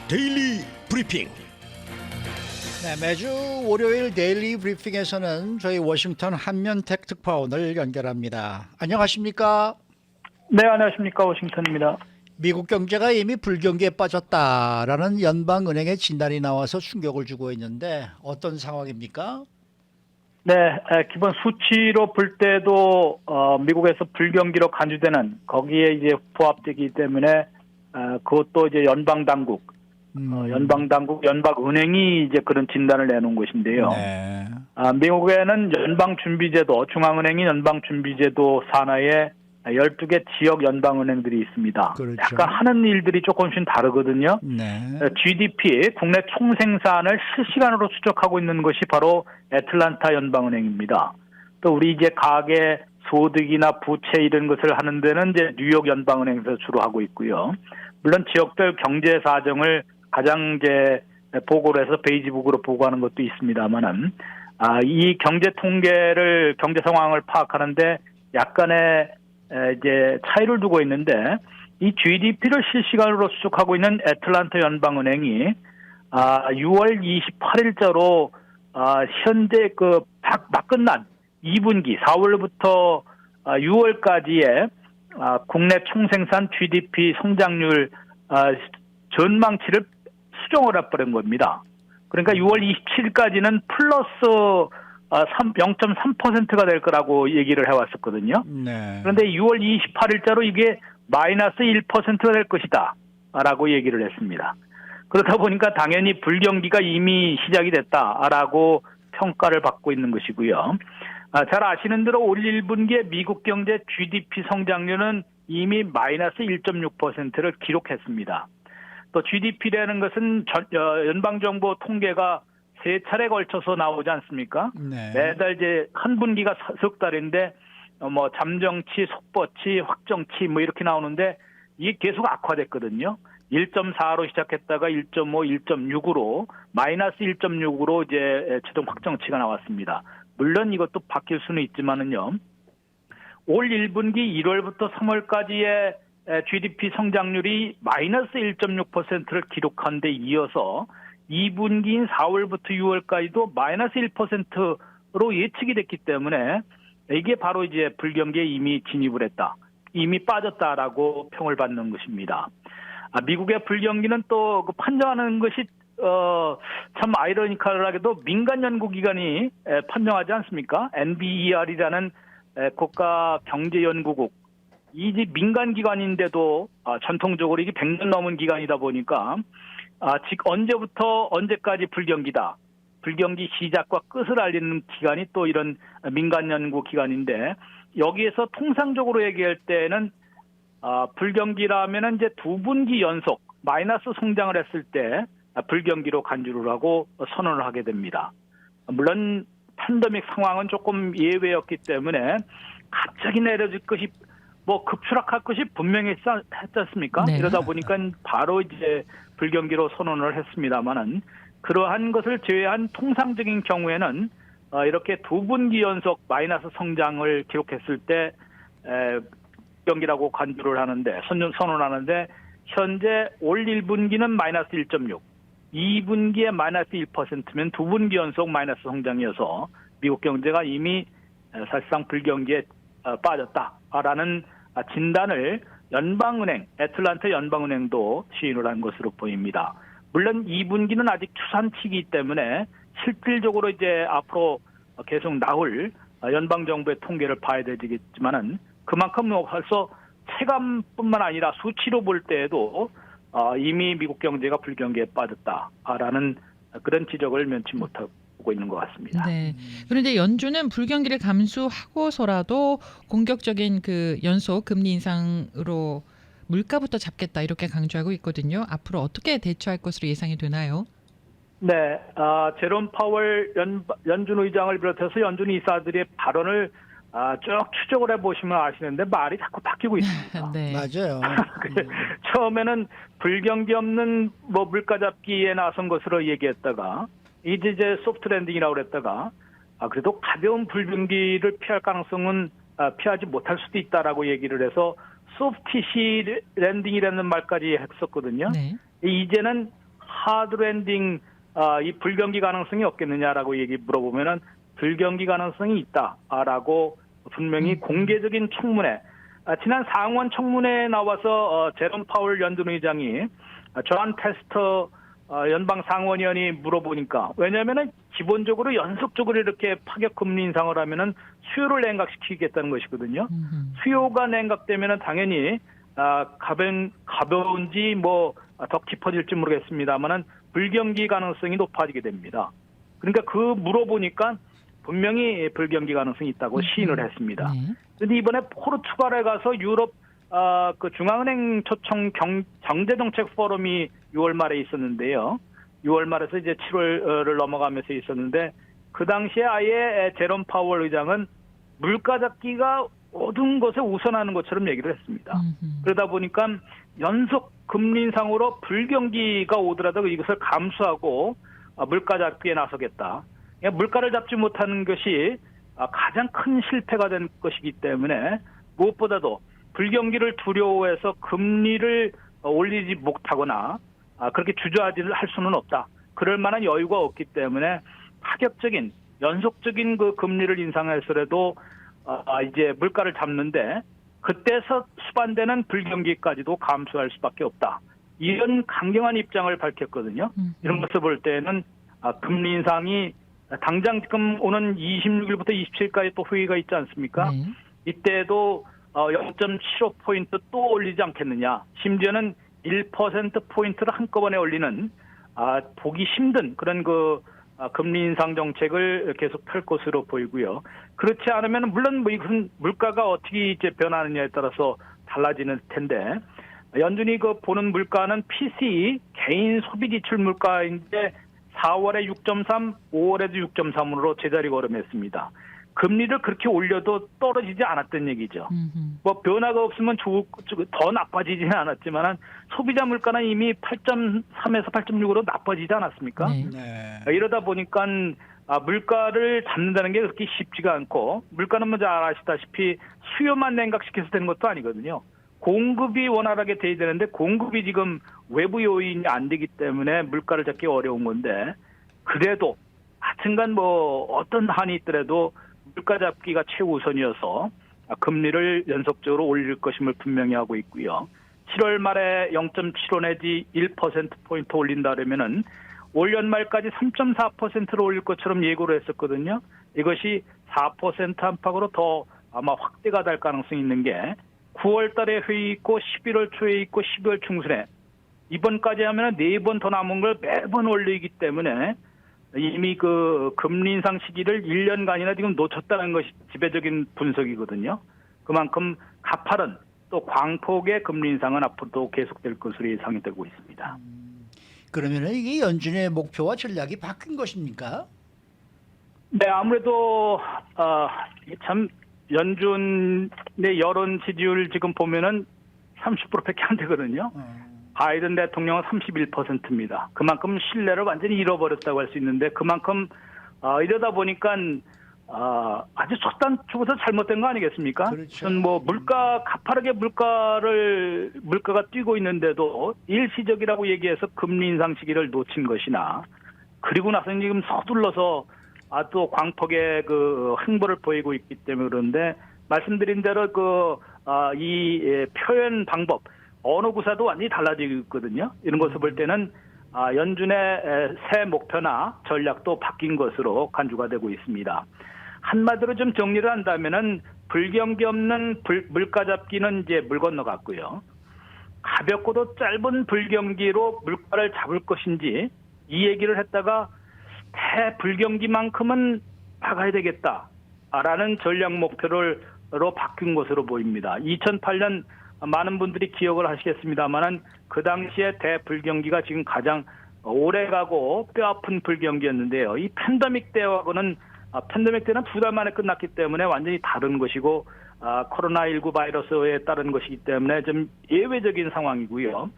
데일리 브리핑. 네, 매주 월요일 데일리 브리핑에서는 저희 워싱턴 한면택 특파원을 연결합니다. 안녕하십니까? 네, 안녕하십니까. 워싱턴입니다. 미국 경제가 이미 불경기에 빠졌다라는 연방은행의 진단이 나와서 충격을 주고 있는데 어떤 상황입니까? 네, 기본 수치로 볼 때도 미국에서 불경기로 간주되는 거기에 이제 부합되기 때문에 그것도 이제 연방 당국, 연방은행이 이제 그런 진단을 내놓은 것인데요. 네. 미국에는 연방준비제도, 중앙은행이 연방준비제도 산하에 12개 지역 연방은행들이 있습니다. 그렇죠. 약간 하는 일들이 조금씩 다르거든요. 네. GDP, 국내 총생산을 실시간으로 추적하고 있는 것이 바로 애틀란타 연방은행입니다. 또 우리 이제 가계 소득이나 부채 이런 것을 하는 데는 이제 뉴욕 연방은행에서 주로 하고 있고요. 물론 지역별 경제 사정을 가장 이제 보고를 해서 베이지북으로 보고하는 것도 있습니다만은, 이 경제 통계를, 경제 상황을 파악하는데 약간의 이제 차이를 두고 있는데, 이 GDP를 실시간으로 추적하고 있는 애틀란타 연방은행이 6월 28일자로 현재 막 끝난 2분기 4월부터 6월까지의 국내 총생산 GDP 성장률 전망치를 수정을 해버린 겁니다. 그러니까 6월 27일까지는 플러스 0.3%가 될 거라고 얘기를 해왔었거든요. 네. 그런데 6월 28일자로 이게 마이너스 1%가 될 것이다 라고 얘기를 했습니다. 그러다 보니까 당연히 불경기가 이미 시작이 됐다라고 평가를 받고 있는 것이고요. 잘 아시는 대로 올 1분기에 미국 경제 GDP 성장률은 이미 마이너스 1.6%를 기록했습니다. 또 GDP라는 것은 연방정부 통계가 세 차례 걸쳐서 나오지 않습니까? 네. 매달 이제 한 분기가 석 달인데 뭐 잠정치, 속보치, 확정치 뭐 이렇게 나오는데 이게 계속 악화됐거든요. 1.4로 시작했다가 1.5, 1.6으로 마이너스 1.6으로 이제 최종 확정치가 나왔습니다. 물론 이것도 바뀔 수는 있지만은요. 올 1분기 1월부터 3월까지의 GDP 성장률이 마이너스 1.6%를 기록한 데 이어서 2분기인 4월부터 6월까지도 마이너스 1%로 예측이 됐기 때문에 이게 바로 이제 불경기에 이미 진입을 했다. 이미 빠졌다라고 평을 받는 것입니다. 미국의 불경기는 또 판정하는 것이 참 아이러니컬하게도 민간 연구기관이 판정하지 않습니까? NBER이라는 국가경제연구국. 이제 민간기관인데도 전통적으로 이게 100년 넘은 기관이다 보니까 언제부터 언제까지 불경기다. 불경기 시작과 끝을 알리는 기관이 또 이런 민간 연구 기관인데 여기에서 통상적으로 얘기할 때는 불경기라면은 이제 2분기 연속 마이너스 성장을 했을 때 불경기로 간주를 하고 선언을 하게 됩니다. 물론 팬데믹 상황은 조금 예외였기 때문에 갑자기 내려질 것이 뭐 급추락할 것이 분명히 했지 않습니까? 네. 이러다 보니까 바로 이제 불경기로 선언을 했습니다만은 그러한 것을 제외한 통상적인 경우에는 이렇게 2분기 연속 마이너스 성장을 기록했을 때 불경기라고 간주를 하는데 선언하는데 현재 올 1분기는 마이너스 1.6, 2분기에 마이너스 1%면 2분기 연속 마이너스 성장이어서 미국 경제가 이미 사실상 불경기에 빠졌다라는 진단을 연방은행, 애틀란타 연방은행도 시인을 한 것으로 보입니다. 물론 2분기는 아직 추산치이기 때문에 실질적으로 이제 앞으로 계속 나올 연방정부의 통계를 봐야 되겠지만은 그만큼 벌써 체감뿐만 아니라 수치로 볼 때에도 이미 미국 경제가 불경기에 빠졌다라는 그런 지적을 면치 못하고 있는 것 같습니다. 네. 그런데 연준은 불경기를 감수하고서라도 공격적인 그 연속 금리 인상으로 물가부터 잡겠다 이렇게 강조하고 있거든요. 앞으로 어떻게 대처할 것으로 예상이 되나요? 네, 제롬 파월 연준 의장을 비롯해서 연준 이사들의 발언을 쭉 추적을 해보시면 아시는데 말이 자꾸 바뀌고 있습니다. 네. 맞아요. 처음에는 불경기 없는 뭐 물가 잡기에 나선 것으로 얘기했다가 이제 소프트 랜딩이라고 그랬다가 그래도 가벼운 불경기를 피할 가능성은 피하지 못할 수도 있다라고 얘기를 해서 소프티시 랜딩이라는 말까지 했었거든요. 네. 이제는 하드랜딩 이 불경기 가능성이 없겠느냐라고 물어보면은 불경기 가능성이 있다라고 분명히 공개적인 청문회, 지난 상원 청문회에 나와서 제롬 파월 연준 의장이 존 테스터 연방 상원의원이 물어보니까, 왜냐하면은 기본적으로 연속적으로 이렇게 파격 금리 인상을 하면은 수요를 냉각시키겠다는 것이거든요. 수요가 냉각되면은 당연히 가벼운지 뭐 더 깊어질지 모르겠습니다만은 불경기 가능성이 높아지게 됩니다. 그러니까 그 물어보니까 분명히 불경기 가능성이 있다고 시인을 했습니다. 그런데 이번에 포르투갈에 가서 유럽 그 중앙은행 초청 경제정책 포럼이 6월 말에 있었는데요. 6월 말에서 이제 7월을 넘어가면서 있었는데, 그 당시에 아예 제롬 파월 의장은 물가 잡기가 모든 것에 우선하는 것처럼 얘기를 했습니다. 그러다 보니까 연속 금리 인상으로 불경기가 오더라도 이것을 감수하고 물가 잡기에 나서겠다. 물가를 잡지 못하는 것이 가장 큰 실패가 된 것이기 때문에 무엇보다도 불경기를 두려워해서 금리를 올리지 못하거나 그렇게 주저하지를 할 수는 없다. 그럴 만한 여유가 없기 때문에 파격적인 연속적인 그 금리를 인상해서라도 이제 물가를 잡는데, 그때서 수반되는 불경기까지도 감수할 수밖에 없다. 이런 강경한 입장을 밝혔거든요. 이런 것을 볼 때는 금리 인상이 당장 지금 오는 26일부터 27일까지 또 회의가 있지 않습니까? 이때도 0.75포인트 또 올리지 않겠느냐. 심지어는 1%포인트를 한꺼번에 올리는 보기 힘든 그런 금리 인상 정책을 계속 펼 것으로 보이고요. 그렇지 않으면 물론 뭐 이것은 물가가 어떻게 이제 변하느냐에 따라서 달라지는 텐데, 연준이 보는 물가는 PCE 개인 소비 지출 물가인데 4월에 6.3, 5월에도 6.3으로 제자리 걸음했습니다. 금리를 그렇게 올려도 떨어지지 않았던 얘기죠. 뭐 변화가 없으면 더 나빠지지는 않았지만 소비자 물가는 이미 8.3에서 8.6으로 나빠지지 않았습니까? 네. 이러다 보니까 물가를 잡는다는 게 그렇게 쉽지가 않고, 물가는 먼저 아시다시피 수요만 냉각시켜서 되는 것도 아니거든요. 공급이 원활하게 돼야 되는데 공급이 지금 외부 요인이 안 되기 때문에 물가를 잡기 어려운 건데, 그래도 하여튼간 뭐 어떤 한이 있더라도 물가 잡기가 최우선이어서 금리를 연속적으로 올릴 것임을 분명히 하고 있고요. 7월 말에 0.75 내지 1%포인트 올린다 그러면은 올 연말까지 3.4%로 올릴 것처럼 예고를 했었거든요. 이것이 4% 안팎으로 더 아마 확대가 될 가능성이 있는 게, 9월 달에 회의 있고 11월 초에 있고 12월 중순에 이번까지 하면 4번 더 남은 걸 매번 올리기 때문에 이미 금리 인상 시기를 1년간이나 지금 놓쳤다는 것이 지배적인 분석이거든요. 그만큼 가파른 또 광폭의 금리 인상은 앞으로도 계속될 것으로 예상이 되고 있습니다. 그러면 이게 연준의 목표와 전략이 바뀐 것입니까? 네, 아무래도 참 연준의 여론 지지율 지금 보면은 30%밖에 안 되거든요. 바이든 대통령은 31%입니다. 그만큼 신뢰를 완전히 잃어버렸다고 할 수 있는데, 그만큼 이러다 보니까 아주 첫 단추부터 잘못된 거 아니겠습니까? 그렇죠. 뭐 가파르게 물가가 뛰고 있는데도 일시적이라고 얘기해서 금리 인상 시기를 놓친 것이나, 그리고 나서 지금 서둘러서 또 광폭의 행보를 보이고 있기 때문에 그런데, 말씀드린 대로 이 표현 방법, 언어 구사도 완전히 달라지고 있거든요. 이런 것을 볼 때는 연준의 새 목표나 전략도 바뀐 것으로 간주가 되고 있습니다. 한마디로 좀 정리를 한다면은 불경기 없는 물가 잡기는 이제 물 건너갔고요. 가볍고도 짧은 불경기로 물가를 잡을 것인지 이 얘기를 했다가 대불경기만큼은 막아야 되겠다라는 전략 목표로 바뀐 것으로 보입니다. 2008년 많은 분들이 기억을 하시겠습니다만은 그 당시에 대불경기가 지금 가장 오래가고 뼈아픈 불경기였는데요. 이 팬데믹 때하고는 팬데믹 때는 2달 만에 끝났기 때문에 완전히 다른 것이고, 코로나19 바이러스에 따른 것이기 때문에 좀 예외적인 상황이고요.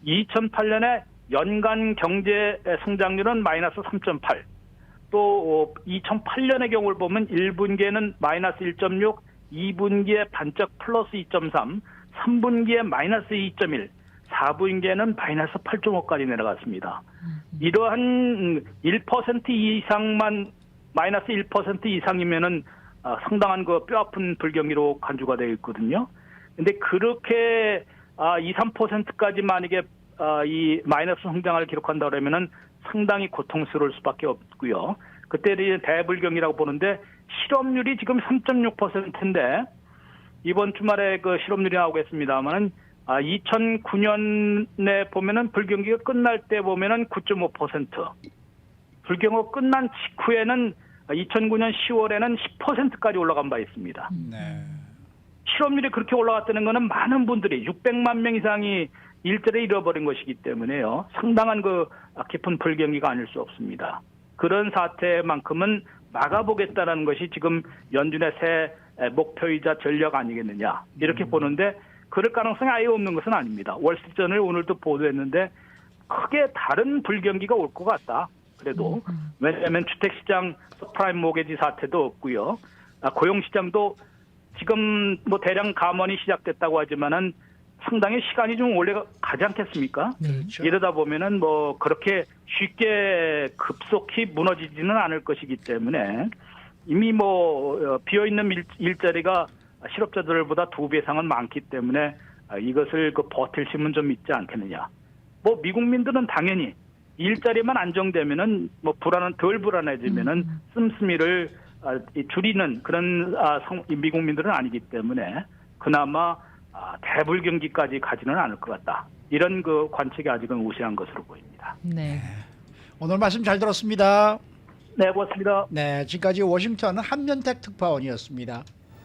2008년에 연간 경제 성장률은 마이너스 3.8. 또 2008년의 경우를 보면 1분기에는 마이너스 1.6, 2분기에 반짝 플러스 2.3, 3분기에 마이너스 2.1, 4분기에는 마이너스 8.5까지 내려갔습니다. 이러한 1% 이상만 마이너스 1% 이상이면은 상당한 그 뼈아픈 불경기로 간주가 되어 있거든요. 근데 그렇게 2, 3%까지 만약에 이 마이너스 성장을 기록한다 그러면은 상당히 고통스러울 수밖에 없고요. 그때는 대불경이라고 보는데 실업률이 지금 3.6%인데 이번 주말에 그 실업률이 나오겠습니다만은 2009년에 보면은 불경기가 끝날 때 보면은 9.5%, 불경호 끝난 직후에는 2009년 10월에는 10%까지 올라간 바 있습니다. 네. 실업률이 그렇게 올라갔다는 것은 많은 분들이 600만 명 이상이 일자리를 잃어버린 것이기 때문에요. 상당한 그 깊은 불경기가 아닐 수 없습니다. 그런 사태만큼은 막아보겠다는 것이 지금 연준의 새 목표이자 전략 아니겠느냐 이렇게 보는데 그럴 가능성이 아예 없는 것은 아닙니다. 월스트리트저널 오늘도 보도했는데 크게 다른 불경기가 올 것 같다. 그래도 왜냐하면 주택시장 서프라임 모게지 사태도 없고요. 고용시장도 지금 뭐 대량 감원이 시작됐다고 하지만은 상당히 시간이 좀 오래 가지 않겠습니까? 그렇죠. 이러다 보면은 뭐 그렇게 쉽게 급속히 무너지지는 않을 것이기 때문에 이미 뭐 비어 있는 일자리가 실업자들보다 2배 이상은 많기 때문에 이것을 그 버틸 힘은 좀 있지 않겠느냐. 뭐 미국민들은 당연히 일자리만 안정되면은 뭐 덜 불안해지면은 씀씀이를 줄이는 그런 미국민들은 아니기 때문에 그나마 대불경기까지 가지는 않을 것 같다. 이런 그 관측이 아직은 우세한 것으로 보입니다. 네. 오늘 말씀 잘 들었습니다. 네, 고맙습니다. 네, 지금까지 워싱턴 한면택 특파원이었습니다.